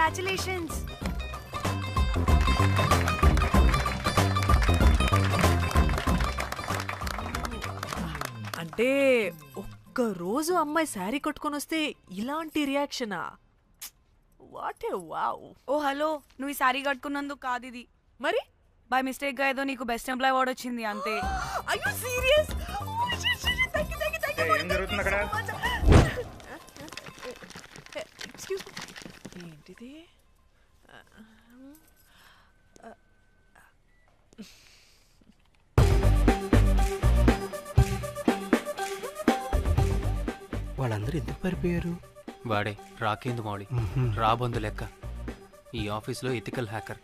Congratulations. అంటే ఒక్క రోజు అమ్మాయి శారీ కట్టుకొని వస్తే ఇలాంటి రియాక్షనా? What a wow. Oh hello, నువ్వు ఈ సారీ కట్టుకున్నందుకు కాదు ఇది. మరి బై మిస్టేక్ గా ఏదో నీకు బెస్ట్ ఎంప్లాయ్ అవార్డ్ వచ్చింది అంతే. అయ్యో సీరియస్? ఏం జరుగుతుంది అక్కడ? ఎక్స్క్యూజ్ మీ, ఏంటిది? వాళ్ళందరూ ఎందుకు పారిపోయారు? వాడే రాకేందు మౌళి, రాబందు లెక్క. ఈ ఆఫీస్లో ఎథికల్ హ్యాకర్.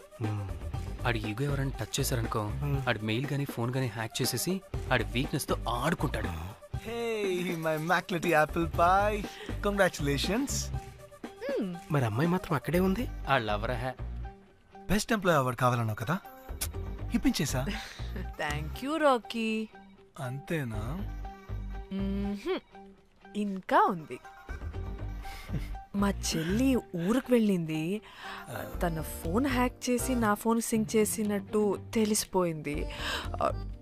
ఆడి ఈగో ఎవరైనా టచ్ చేశారనుకో, ఆడి మెయిల్ గానీ ఫోన్ గానీ హ్యాక్ చేసేసి ఆడి వీక్నెస్ తో ఆడుకుంటాడు. Hey, my McLetty apple pie. Congratulations. మరి అమ్మాయి మాత్రం అక్కడే ఉంది. ఆ లవర్ హ్యా బెస్ట్ ఎంప్లాయ్ అవార్డు కావాలన్నావు కదా, ఇప్పించేసా. Thank you Rocky. అంతేనా? ఇంకా ఉంది. మా చెల్లి ఊరికి వెళ్ళింది. తన ఫోన్ హ్యాక్ చేసి నా ఫోన్ సింక్ చేసినట్టు తెలిసిపోయింది.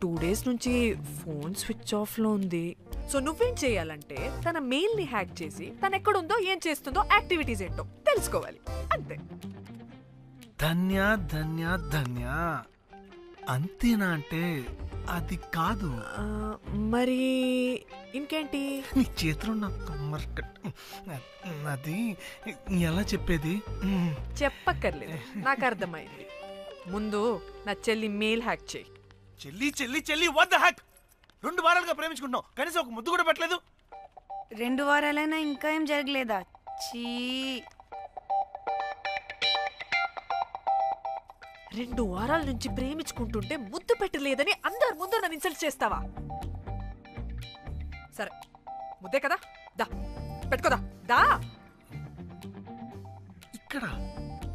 2 days నుంచి ఫోన్ స్విచ్ ఆఫ్లో ఉంది. సో నువ్వేం చేయాలంటే తన మెయిల్ని హ్యాక్ చేసి తను ఎక్కడుందో, ఏం చేస్తుందో, యాక్టివిటీస్ ఏంటో తెలుసుకోవాలి, అంతే. ధన్య ధన్య ధన్య. అంతేనా అంటే అది కాదు. మరి ఇంకేంటి? నీ చేతిలో అది ఎలా చెప్పేది? చెప్పక్కర్లేదు, నాకు అర్థమైంది. ముందు నా చెల్లి మెయిల్ హ్యాక్ చేయి. చెల్లి చెల్లి చెల్లి వాట్ ద హ్యాక్? 2 వారాలుగా ప్రేమించుకుంటున్నావు, కనీసం ఒక ముద్దు కూడా పెట్టలేదు. 2 వారాలైనా ఇంకా ఏం జరగలేదా? చీ. 2 వారాల నుంచి ప్రేమించుకుంటుంటే ముద్దు పెట్టలేదని అందరి ముందు నన్ను ఇన్సల్ట్ చేస్తావా? సరే, ముద్దే కదా, దా పెట్టుకోదా. దా.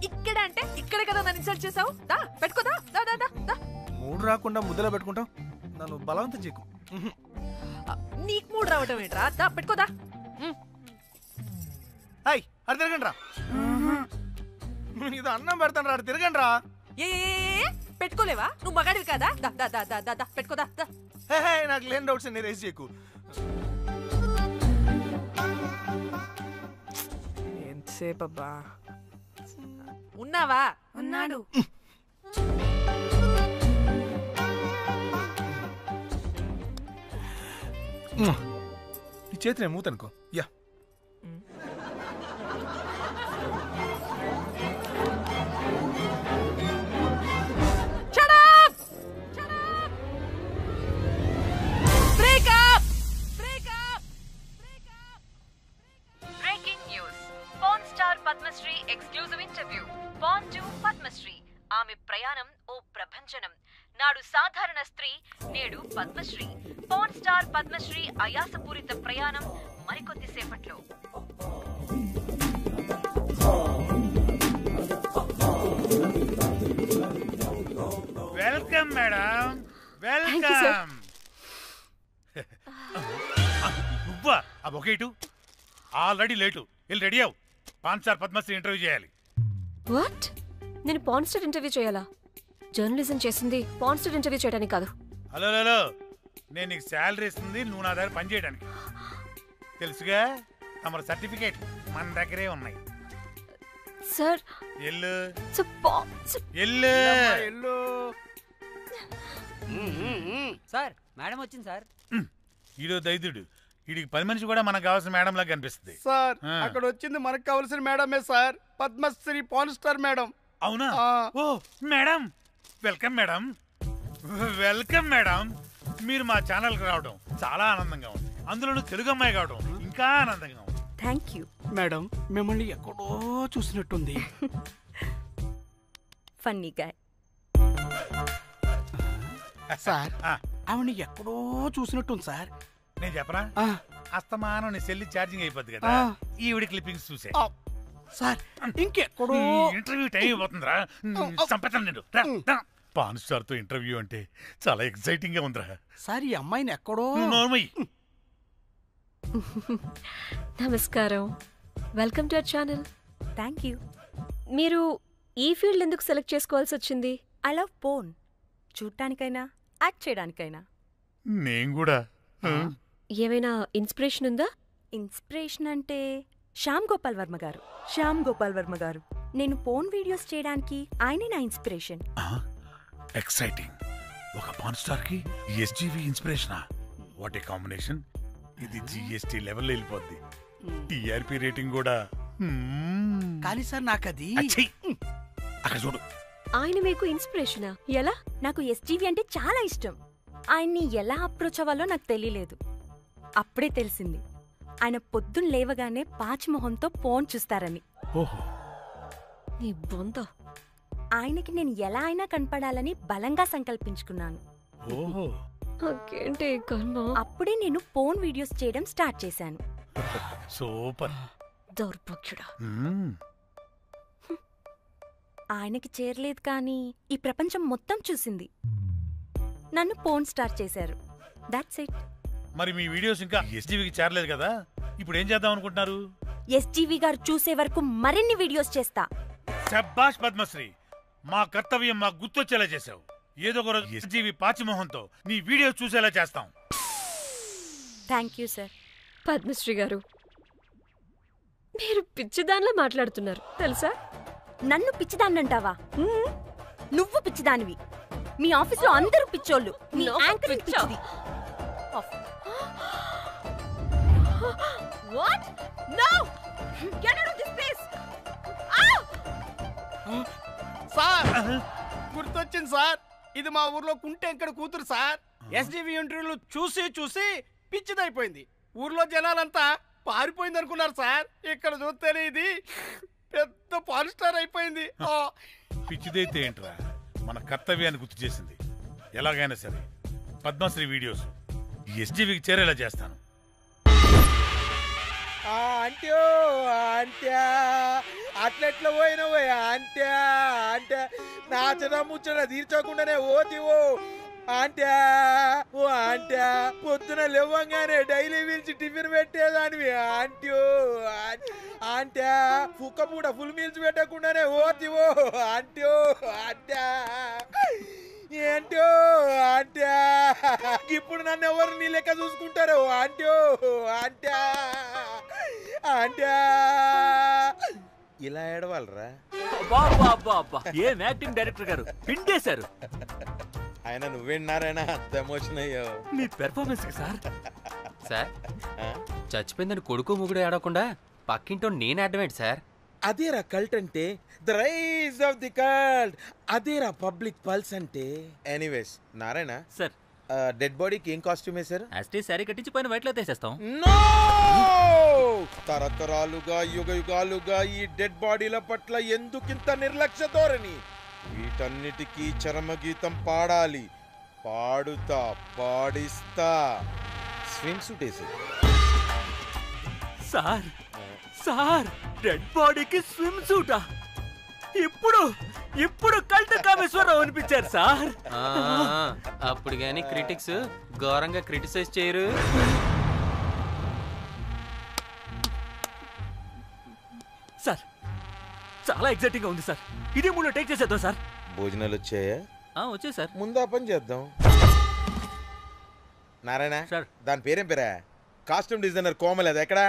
ఇక్కడ అంటే ఇక్కడే కదా నన్ను ఇన్సల్ట్ చేసావు. దా పెట్టుకోదా. దా దా దా దా. మూడు రాకుండా ముద్దలో పెట్టుకుంటాం, నన్ను బలవంతం చేయకు. నీకు మూడు రావటం ఏంట్రా? దా పెట్టుకోదా. హాయ్, అది తిరగండి రా. ఇది అన్నం పెడతాను రా, తిరగండి రా. ఏ పెట్టుకోలేవా? నువ్వు మగాడివి కదా. దా దా దా దా దా పెట్టుకోదా. నాకు లేని డౌట్స్ అన్ని రేస్ చేయకు. ఎంతసేపు అబ్బా ఉన్నావా? ఉన్నాడు. ఈ చేతి నేను మూతనుకో. Yeah, Padmashri exclusive interview. Pan to Padmashri. ఆమె ప్రయాణం ఓ ప్రభంజనం. నాడు సాధారణ స్త్రీ, నేడు పద్మశ్రీ. పాన్ స్టార్ పద్మశ్రీ అయాసపూరిత ప్రయాణం మరికొద్ది సేపట్లో. Welcome madam, welcome. నువ్వా? ఆ బొకేటు ఆల్రెడీ లేటు. వెళ్ళి రెడీ అవు, పాన్ స్టార్ పద్మశ్రీ ఇంటర్వ్యూ చేయాలి. వాట్? నేను పాన్ స్టార్ ఇంటర్వ్యూ చేయాలా? జర్నలిజం చేసింది పాన్ స్టార్ ఇంటర్వ్యూ చేయడానికి కాదు. హలో హలో, నేను నీకు శాలరీ ఇస్తుంది నువ్వు నా దగ్గర పని చేయడానికి. తెలుసుగా, తమ సర్టిఫికేట్ మన దగ్గరే ఉన్నాయి. సార్ ఎల్లు ఎల్లు. సార్ మేడం వచ్చింది సార్. ఈడో దైదుడు, వీడికి 10 మనిషి కూడా మనకు కావాల్సిన మేడం లాగా కనిపిస్తుంది సార్. అక్కడ వచ్చింది మనకు కావాల్సిన మేడమే sir, Padmashri pan star madam. అవునా? Oh madam, welcome madam, welcome madam. మీరు మా ఛానల్కి రావడం చాలా ఆనందంగా ఉంది. అందులోనూ తెలుగు అమ్మాయి కావడం ఇంకా ఆనందంగా ఉంది. Thank you madam. మిమ్మల్ని ఎక్కడో చూసినట్టుంది. Funny guy. సార్, ఆవిడ ఎక్కడో చూసినట్టుంది సార్. నేను చెప్పనా? అస్తమానం నీ సెల్లి ఛార్జింగ్ అయిపోద్ది కదా, ఈవిడ క్లిప్పింగ్స్ చూసే. సార్ ఇంకెక్కడో ఇంటర్వ్యూ టైం అయిపోతుందిరా, చంపేతాను నేను. పాన్ స్టార్ తో ఇంటర్వ్యూ అంటే చాలా ఎక్సైటింగ్ గా ఉందిరా. సార్ ఈ అమ్మాయిని ఎక్కడో. నమస్కారం, welcome to our channel. Thank you. మీరు ఈ ఫీల్డ్ ఎందుకు సెలెక్ట్ చేసుకోవాల్సి వచ్చింది? I love porn. చూడటానికైనా యాక్ట్ చేయడానికైనా. నేను కూడా. ఏమైనా ఇన్స్పిరేషన్ ఉందా? ఇన్స్పిరేషన్ అంటే శ్యామ్ గోపాల్ వర్మ గారు. నేను పోన్ వీడియోస్ చేయడానికి ఆయనే నా ఇన్స్పిరేషన్. ఎక్సైటింగ్. ఒక పాన్ స్టార్ కి ఎస్జీవి ఇన్స్పిరేషనా? What a combination. ఇది జిఎస్టీ లెవెల్లో వెళ్ళిపోద్ది. టీఆర్పీ రేటింగ్ కూడా. కానీ సార్ నాకది అక్కడ చూడు. ఆయన మీకు ఇన్స్పిరేషనా? ఎలా? నాకు ఎస్జీవి అంటే చాలా ఇష్టం. ఆయన్ని ఎలా అప్రోచ్ అవ్వాలో నాకు తెలియలేదు. అప్పుడే తెలిసింది ఆయన పొద్దున్న లేవగానే పాచిమొహంతో ఫోన్ చూస్తారని. నీ బొంద. ఆయనకి నేను ఎలా అయినా కనపడాలని బలంగా సంకల్పించుకున్నాను. అప్పుడే నేను ఫోన్ వీడియోస్ చేయడం స్టార్ట్ చేశాను. సూపర్. దౌర్భాగ్యుడా. ఆయనకి చేరలేదు కానీ ఈ ప్రపంచం మొత్తం చూసింది. నన్ను ఫోన్ స్టార్ చేశారు. That's it. మరి మీ వీడియోస్ ఇంకా ఎస్జీవికి చేరలేదు కదా, ఇప్పుడు ఏం చేద్దాం అనుకుంటున్నారు? ఎస్జీవి గారు చూసే వరకు మరిన్ని వీడియోస్ చేస్తా. శభాష్ పద్మశ్రీ, మా కర్తవ్యం మాకు గుర్తొచ్చేలా చేసావు. ఏదో ఒక రోజు ఎస్జీవి పాచిమోహంతో నీ వీడియోస్ చూసేలా చేస్తాం. Thank you sir. పద్మశ్రీ గారు, మీరు పిచ్చిదానిలా మాట్లాడుతున్నారు తెలుసా? నన్ను పిచ్చిదాన్నంటావా? నువ్వు పిచ్చిదానివి. మీ ఆఫీస్లో అందరూ పిచ్చోళ్ళు. మీ యాంకరింగ్ పిచ్చిది. What? No! Get out of this place! Sir గుర్తొచ్చింది సార్. ఇది మా ఊర్లో కుంటెంకడ కూతురు సార్. ఎస్జీవి ఇంటర్వ్యూలు చూసి చూసి పిచ్చిదైపోయింది. ఊర్లో జనాలంతా పారిపోయింది అనుకున్నారు సార్. ఇక్కడ చూస్తేనే ఇది పెద్ద పాన్ స్టార్ అయిపోయింది. పిచ్చిదైతే ఏంట్రా, మన కర్తవ్యాన్ని గుర్తు చేసింది. ఎలాగైనా సరే పద్మశ్రీ వీడియోస్ ఎస్జీవికి చేరేలా చేస్తాను. అంట్యో అంట్యా అట్లెట్లా పోయినవే అంట్యా అంటే నాచన ముచ్చట తీర్చకుండానే ఓతివో అంట్యా. ఓ అంట్యా పొద్దున లేవంగానే డైలీ పిలిచి టిఫిన్ పెట్టేదానివి అంట్యో అంట్యా. కుక్క పూట ఫుల్ మీల్స్ పెట్టకుండానే ఓతివో అంట్యో అంట్యా. ఏంటో అంట్యా ఇప్పుడు నన్ను ఎవరు నీ లెక్క చూసుకుంటారు అంట్యో అంట్యా అంట్యా. ఇలా ఏడవాలరా? ఏం యాక్టింగ్ డైరెక్టర్ గారు పిండేశారు. ఆయన నువ్వేనారాయణ అంత ఎమోషన్ అయ్యో మీ పెర్ఫార్మెన్స్ కి సార్. సార్ చచ్చిపోయిందని కొడుకు ముగుడు ఏడవకుండా పక్కింటో నేను ఆడమేంటి సార్? అదేరా కల్ట్ అంటే, the rise of the cult. అదేరా పబ్లిక్ పల్స్ అంటే. ఎనీవేస్ నారాయణ సార్, డెడ్ బాడీకి ఏం కాస్ట్యూమ్ వేశారు? యాస్టీ సారీ కట్టించి పైన వైట్ లో తీసేస్తాం. నో! తరతరాలుగా యుగ యుగాలుగా ఈ డెడ్ బాడీల పట్ల ఎందుకింత నిర్లక్ష్య ధోరణి? వీటన్నిటికీ చరమగీతం పాడాలి. పాడుతా, పాడిస్తా. స్విమ్ సూట్ వేసి. సార్ సార్, డెడ్ బాడీకి స్విమ్ సూటా? ఇప్పుడు ఇప్పుడు కల్ట్ కామేశ్వరరావు అనిపించారు సార్. అప్పుడు గాని క్రిటిక్స్ ఘోరంగా క్రిటిసైజ్ చేయరు. సార్ చాలా ఎగ్జైటింగ్ గా ఉంది సార్. ఇది మూడు టేక్ చేసేద్దాం సార్. భోజనాలు వచ్చాయా? వచ్చాయి సార్. ముందా పని చేద్దాం. నారాయణ దాని పేరేం పేరా? కాస్ట్యూమ్ డిజైనర్ కోమల్ అది ఎక్కడా?